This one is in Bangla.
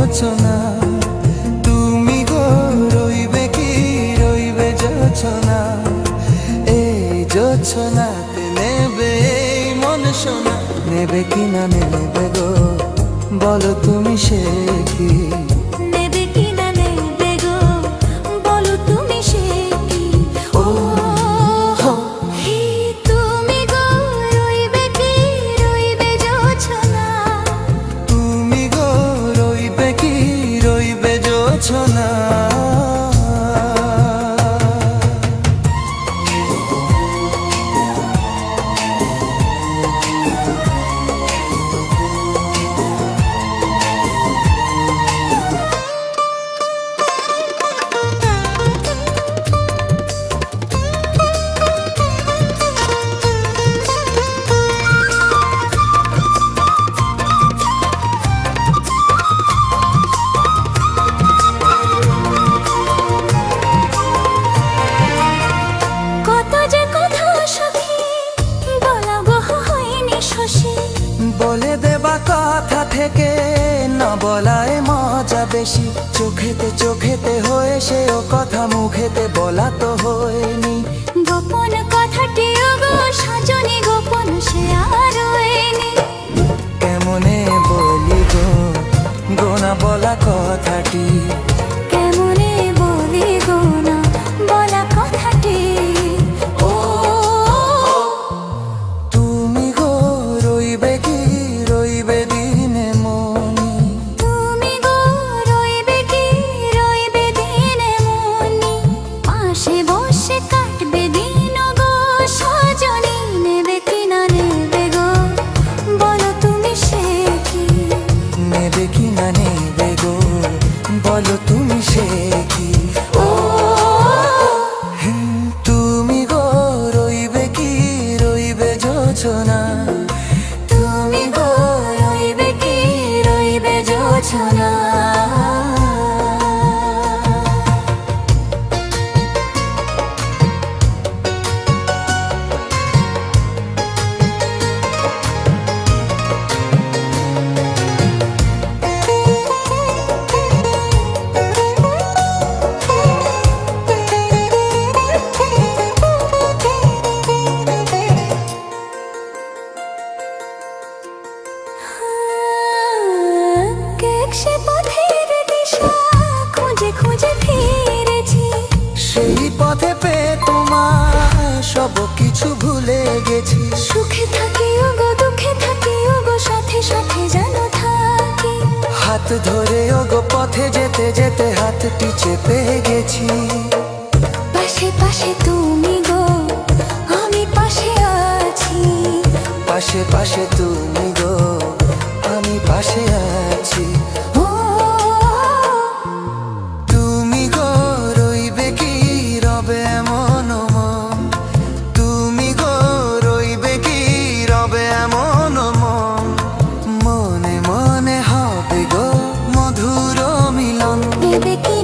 জোছনা, তুমি গো রইবে কি রইবে জোছনা, এই জোছনাতে নেবে এই মন সোনা, নেবে কি না নেবে গো বলো তুমি সে কি? নেবে কি না নেবে গো বলো তুমি সে কি? ও হো হে তুমি গো রইবে কি রইবে জোছনা, তুমি গো রইবে কি রইবে জোছনা। বলে দেবা কথা থেকে না বলায় মজা বেশি, চোখেতে চোখেতে হয়ে সে ও কথা মুখেতে বলা তো হয়নি। গোপন কথাটি গো সাজনি গোপন সে আর হয়নি। কেমনে বলি গো গোনা বলা কথাটি, কেমনে বলি গো না বলা কথাটি। ও তুমি গো রইবে কি রইবে দিনে মনি, তুমি গো রইবে কি রইবে দিনে মনি, পাশে বসে কাটবে দিন গো সজনি, নেবে কি না নেবে গো বলো তুমি সে কি? নেবে কি না নেবে গো বলো তুমি সে কি? ও তুমি গো রইবে কি রইবে জোছনা, তুমি গো রইবে কি রইবে জোছনা। সে পথের দিশা খুঁজে খুঁজে ফিরেছি, সেই পথে পেয়ে তোমার সব কিছু ভুলে গেছি। সুখে থাকি ওগো দুঃখে থাকি ওগো সাথে সাথে যেন থাকি, হাত ধরে ওগো পথে যেতে যেতে হাতটি চেপে গেছি। পাশে পাশে তুমি গো আমি পাশে আছি, পাশে পাশে তুমি গো আমি পাশে আছি। ও তুমি গো রইবে কি রবে এমন মন, তুমি গো রইবে কি রবে এমন মন, মনে মনে হবে গো মধুর মিলন। নেবে কি